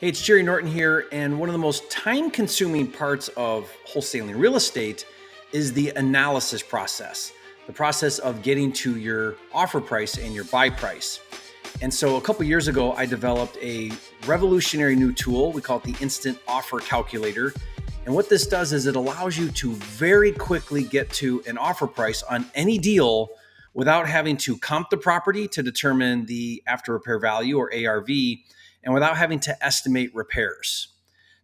Hey, it's Jerry Norton here, and one of the most time-consuming parts of wholesaling real estate is the analysis process, the process of getting to your offer price and your buy price. And so a couple years ago, I developed a revolutionary new tool. We call it the Instant Offer Calculator. And what this does is it allows you to very quickly get to an offer price on any deal without having to comp the property to determine the after repair value or ARV, and without having to estimate repairs.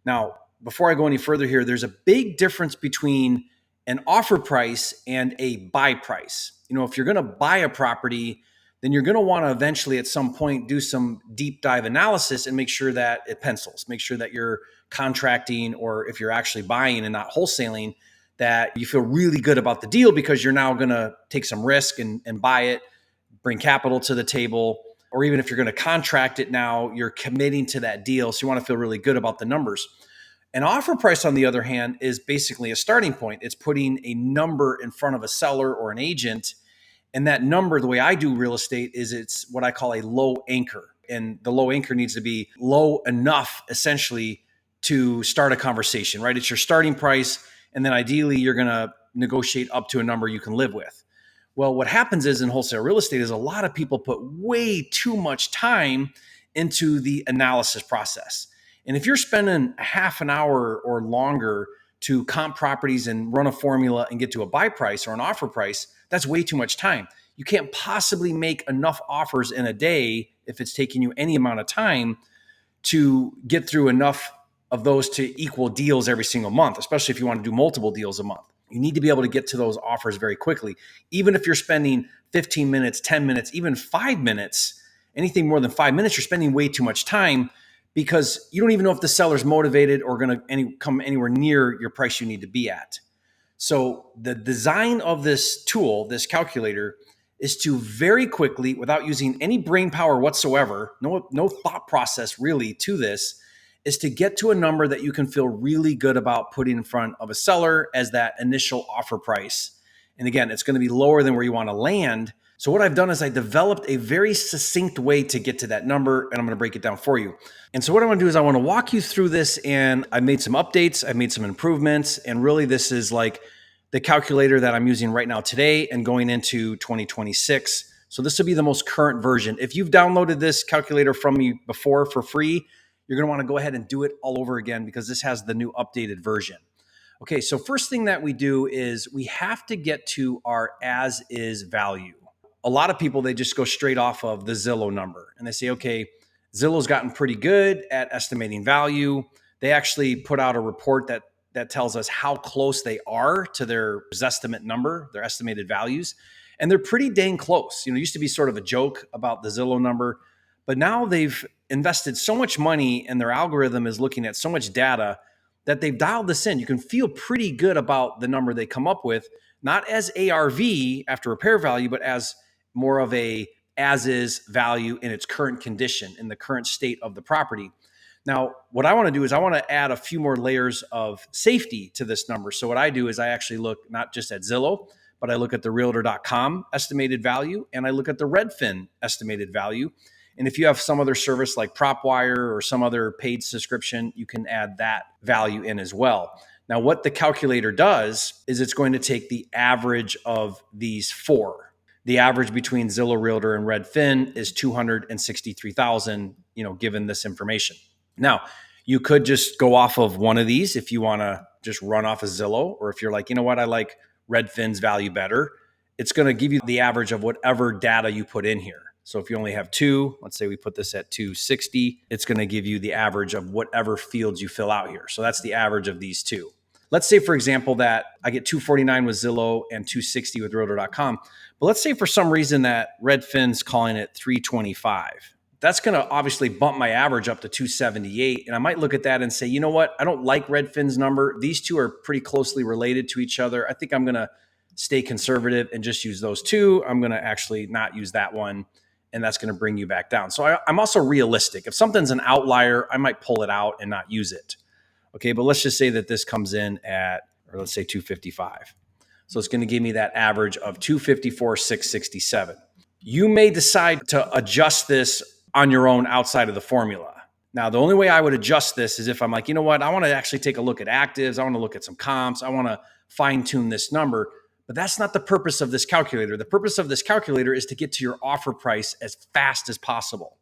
Now, before I go any further here, there's a big difference between an offer price and a buy price. If you're going to buy a property, then you're going to want to eventually at some point do some deep dive analysis and make sure that it pencils, make sure that you're contracting, or if you're actually buying and not wholesaling, that you feel really good about the deal because you're now going to take some risk and buy it, bring capital to the table. Or even if you're going to contract it now, you're committing to that deal. So you want to feel really good about the numbers. An offer price, on the other hand, is basically a starting point. It's putting a number in front of a seller or an agent. And that number, the way I do real estate, is it's what I call a low anchor. And the low anchor needs to be low enough, essentially, to start a conversation, right? It's your starting price. And then ideally, you're going to negotiate up to a number you can live with. Well, what happens is in wholesale real estate is a lot of people put way too much time into the analysis process. And if you're spending a half an hour or longer to comp properties and run a formula and get to a buy price or an offer price, that's way too much time. You can't possibly make enough offers in a day if it's taking you any amount of time to get through enough of those to equal deals every single month, especially if you want to do multiple deals a month. You need to be able to get to those offers very quickly. Even if you're spending 15 minutes, 10 minutes, even 5 minutes, anything more than 5 minutes, you're spending way too much time because you don't even know if the seller's motivated or going to come anywhere near your price you need to be at. So the design of this tool, this calculator, is to very quickly, without using any brain power whatsoever, no thought process really to this, is to get to a number that you can feel really good about putting in front of a seller as that initial offer price. And again, it's going to be lower than where you want to land. So what I've done is I developed a very succinct way to get to that number, and I'm going to break it down for you. And so what I want to do is I want to walk you through this, and I made some updates, I've made some improvements, and really this is like the calculator that I'm using right now today and going into 2026. So this will be the most current version. If you've downloaded this calculator from me before for free, you're going to want to go ahead and do it all over again because this has the new updated version. Okay, so first thing that we do is we have to get to our as is value. A lot of people, they just go straight off of the Zillow number and they say, okay, Zillow's gotten pretty good at estimating value. They actually put out a report that tells us how close they are to their estimate number, their estimated values. And they're pretty dang close. It used to be sort of a joke about the Zillow number, but now they've invested so much money and their algorithm is looking at so much data that they've dialed this in. You can feel pretty good about the number they come up with, not as ARV, after repair value, but as more of a as-is value in its current condition, in the current state of the property. Now, what I want to do is I want to add a few more layers of safety to this number. So what I do is I actually look not just at Zillow, but I look at the Realtor.com estimated value, and I look at the Redfin estimated value. And if you have some other service like PropWire or some other paid subscription, you can add that value in as well. Now, what the calculator does is it's going to take the average of these four. The average between Zillow, Realtor, and Redfin is 263,000, given this information. Now, you could just go off of one of these if you want to just run off of Zillow, or if you're like, I like Redfin's value better. It's going to give you the average of whatever data you put in here. So if you only have two, let's say we put this at 260, it's going to give you the average of whatever fields you fill out here. So that's the average of these two. Let's say, for example, that I get 249 with Zillow and 260 with Realtor.com. But let's say for some reason that Redfin's calling it 325. That's going to obviously bump my average up to 278. And I might look at that and say, you know what? I don't like Redfin's number. These two are pretty closely related to each other. I think I'm going to stay conservative and just use those two. I'm going to actually not use that one. And that's going to bring you back down. So I'm also realistic. If something's an outlier, I might pull it out and not use it. Okay, but let's just say that this comes in at, or let's say 255. So it's going to give me that average of 254,667. You may decide to adjust this on your own outside of the formula. Now, the only way I would adjust this is if I'm like, you know what, I want to actually take a look at actives. I want to look at some comps. I want to fine tune this number. But that's not the purpose of this calculator. The purpose of this calculator is to get to your offer price as fast as possible.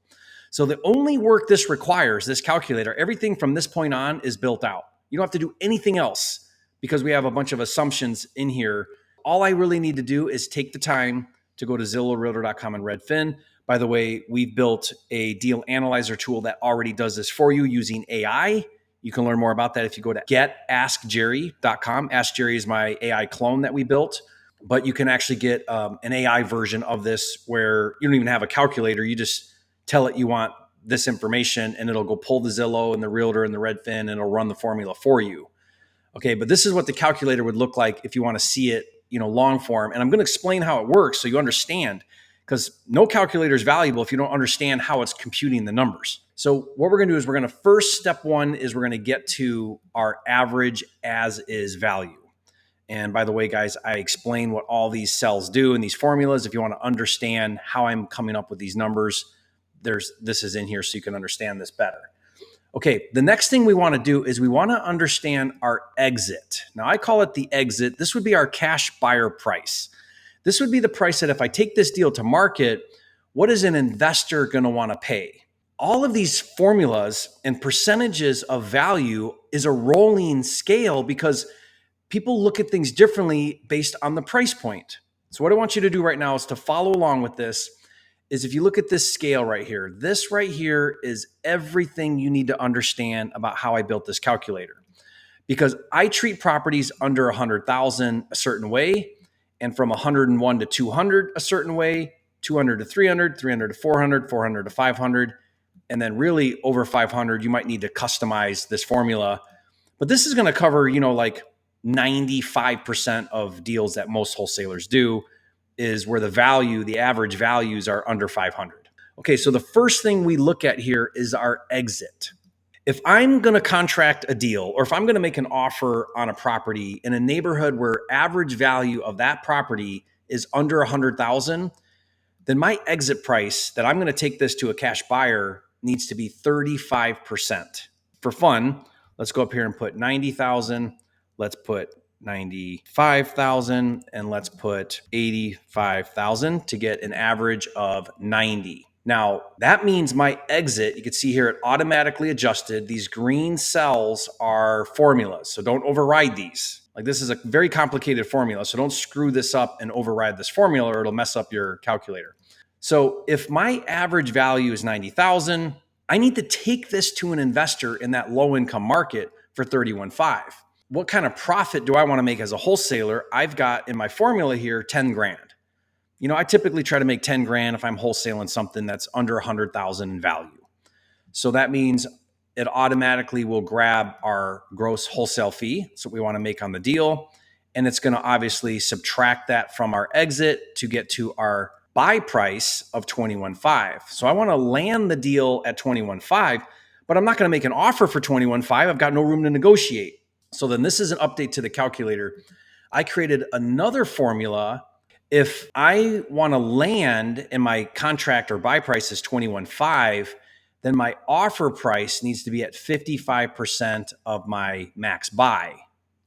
So the only work this requires, this calculator, everything from this point on is built out. You don't have to do anything else because we have a bunch of assumptions in here. All I really need to do is take the time to go to ZillowRealtor.com and Redfin. By the way, we've built a deal analyzer tool that already does this for you using AI. You can learn more about that if you go to getaskjerry.com. Ask Jerry is my AI clone that we built, but you can actually get an AI version of this where you don't even have a calculator. You just tell it you want this information and it'll go pull the Zillow and the Realtor and the Redfin and it'll run the formula for you. Okay, but this is what the calculator would look like if you want to see it, long form. And I'm going to explain how it works so you understand, because no calculator is valuable if you don't understand how it's computing the numbers. So what we're going to do is we're going to first, step one is we're going to get to our average as is value. And by the way, guys, I explain what all these cells do and these formulas. If you want to understand how I'm coming up with these numbers, this is in here so you can understand this better. Okay, the next thing we want to do is we want to understand our exit. Now, I call it the exit. This would be our cash buyer price. This would be the price that if I take this deal to market, what is an investor going to want to pay? All of these formulas and percentages of value is a rolling scale because people look at things differently based on the price point. So what I want you to do right now is to follow along with this. Is if you look at this scale right here, this right here is everything you need to understand about how I built this calculator. Because I treat properties under 100,000 a certain way, and from 101 to 200 a certain way, 200 to 300, 300 to 400, 400 to 500, and then really over 500, you might need to customize this formula. But this is going to cover, like 95% of deals that most wholesalers do is where the average values are under 500. Okay, so the first thing we look at here is our exit. If I'm going to contract a deal or if I'm going to make an offer on a property in a neighborhood where average value of that property is under 100,000, then my exit price that I'm going to take this to a cash buyer needs to be 35%. For fun, let's go up here and put 90,000. Let's put 95,000 and let's put 85,000 to get an average of 90. Now, that means my exit, you can see here it automatically adjusted. These green cells are formulas, so don't override these. Like, this is a very complicated formula, so don't screw this up and override this formula or it'll mess up your calculator. So if my average value is 90,000, I need to take this to an investor in that low income market for 31.5. What kind of profit do I want to make as a wholesaler? I've got in my formula here 10 grand. I typically try to make 10 grand if I'm wholesaling something that's under 100,000 in value. So that means it automatically will grab our gross wholesale fee, so we want to make on the deal, and it's going to obviously subtract that from our exit to get to our buy price of 21.5. So I want to land the deal at 21.5, but I'm not going to make an offer for 21.5. I've got no room to negotiate. So then this is an update to the calculator. I created another formula. If I want to land and my contract or buy price is 21.5, then my offer price needs to be at 55% of my max buy,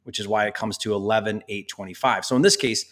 which is why it comes to 11,825. So in this case,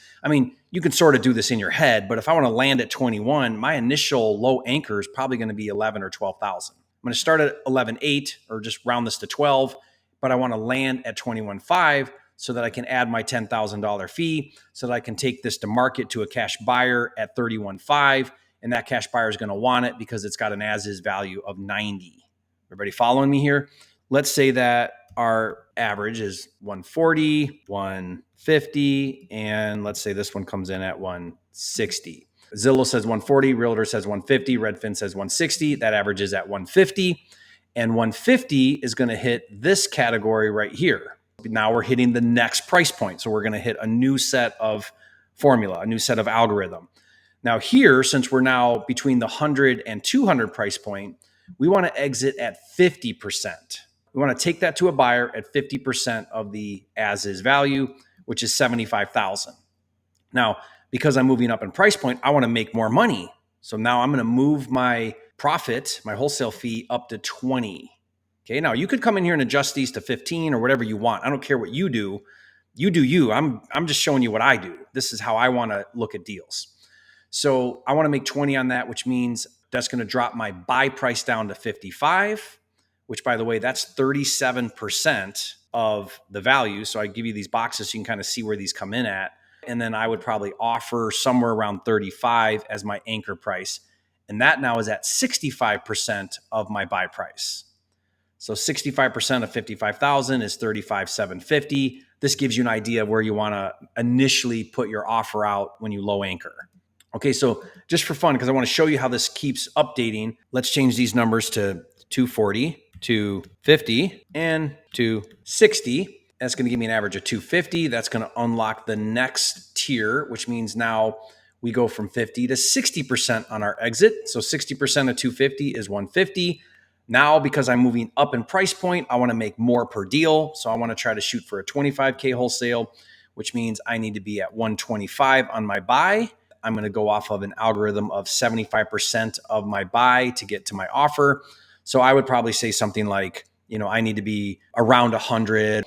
you can sort of do this in your head, but if I want to land at 21, my initial low anchor is probably going to be 11 or 12,000. I'm going to start at 11.8 or just round this to 12, but I want to land at 21.5 so that I can add my $10,000 fee so that I can take this to market to a cash buyer at 31.5. And that cash buyer is going to want it because it's got an as-is value of 90. Everybody following me here? Let's say that our average is 140, 150, and let's say this one comes in at 160. Zillow says 140, Realtor says 150, Redfin says 160. That average is at 150. And 150 is going to hit this category right here. Now we're hitting the next price point. So we're going to hit a new set of formula, a new set of algorithm. Now here, since we're now between the 100 and 200 price point, we want to exit at 50%. We want to take that to a buyer at 50% of the as-is value, which is 75,000. Now, because I'm moving up in price point, I want to make more money. So now I'm going to move my profit, my wholesale fee, up to 20. Okay, now you could come in here and adjust these to 15 or whatever you want. I don't care what you do. You do you. I'm just showing you what I do. This is how I want to look at deals. So I want to make 20 on that, which means that's going to drop my buy price down to 55, which, by the way, that's 37% of the value. So I give you these boxes so you can kind of see where these come in at. And then I would probably offer somewhere around 35 as my anchor price. And that now is at 65% of my buy price. So 65% of 55,000 is 35,750. This gives you an idea of where you want to initially put your offer out when you low anchor. Okay, so just for fun, because I want to show you how this keeps updating, let's change these numbers to 240, 250, and 260. That's going to give me an average of 250. That's going to unlock the next tier, which means now we go from 50 to 60% on our exit. So 60% of 250 is 150. Now, because I'm moving up in price point, I want to make more per deal. So I want to try to shoot for a 25K wholesale, which means I need to be at 125 on my buy. I'm going to go off of an algorithm of 75% of my buy to get to my offer. So I would probably say something like, I need to be around 100.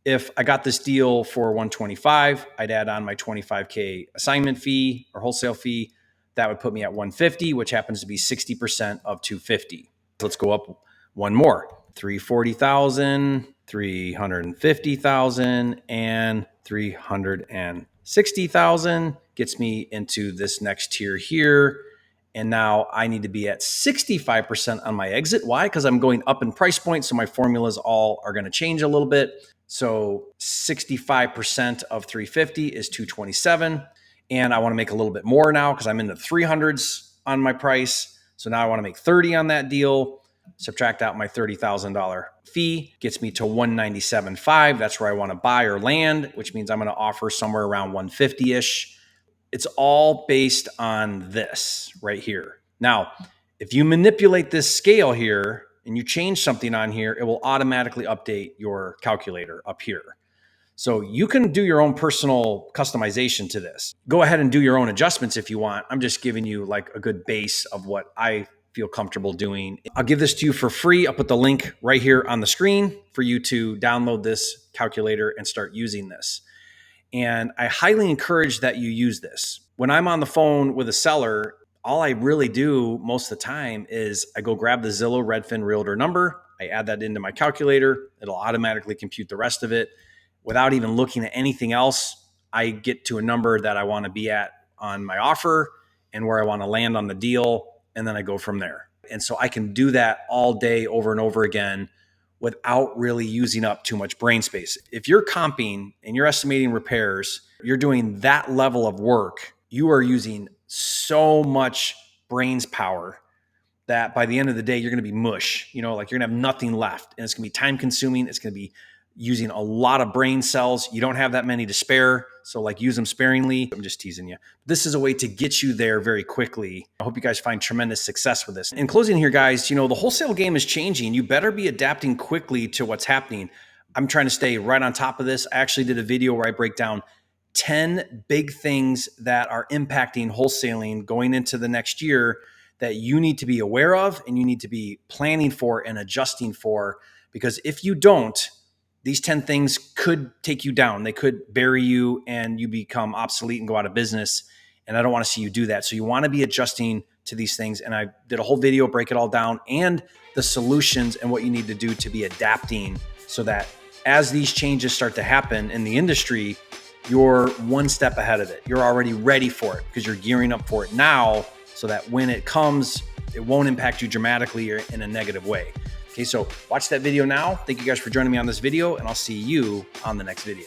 If I got this deal for 125, I'd add on my 25K assignment fee or wholesale fee. That would put me at 150, which happens to be 60% of 250. Let's go up one more. 340,000, 350,000, and 360,000 gets me into this next tier here. And now I need to be at 65% on my exit. Why? Because I'm going up in price point. So my formulas all are going to change a little bit. So 65% of 350 is 227. And I want to make a little bit more now because I'm in the 300s on my price. So now I want to make 30 on that deal. Subtract out my $30,000 fee, gets me to 197.5. That's where I want to buy or land, which means I'm going to offer somewhere around 150-ish. It's all based on this right here. Now, if you manipulate this scale here and you change something on here, it will automatically update your calculator up here. So you can do your own personal customization to this. Go ahead and do your own adjustments if you want. I'm just giving you like a good base of what I feel comfortable doing. I'll give this to you for free. I'll put the link right here on the screen for you to download this calculator and start using this. And I highly encourage that you use this. When I'm on the phone with a seller, all I really do most of the time is I go grab the Zillow Redfin Realtor number. I add that into my calculator. It'll automatically compute the rest of it. Without even looking at anything else, I get to a number that I want to be at on my offer and where I want to land on the deal. And then I go from there. And so I can do that all day over and over again without really using up too much brain space. If you're comping and you're estimating repairs, you're doing that level of work, you are using so much brains power that by the end of the day, you're going to be mush. You're going to have nothing left. And it's going to be time consuming. It's going to be using a lot of brain cells. You don't have that many to spare. So use them sparingly. I'm just teasing you. This is a way to get you there very quickly. I hope you guys find tremendous success with this. In closing here, guys, the wholesale game is changing. You better be adapting quickly to what's happening. I'm trying to stay right on top of this. I actually did a video where I break down 10 big things that are impacting wholesaling going into the next year that you need to be aware of and you need to be planning for and adjusting for. Because if you don't, these 10 things could take you down. They could bury you and you become obsolete and go out of business. And I don't want to see you do that. So you want to be adjusting to these things. And I did a whole video, break it all down, and the solutions and what you need to do to be adapting so that as these changes start to happen in the industry, you're one step ahead of it. You're already ready for it because you're gearing up for it now so that when it comes, it won't impact you dramatically or in a negative way. Okay, so watch that video now. Thank you guys for joining me on this video, and I'll see you on the next video.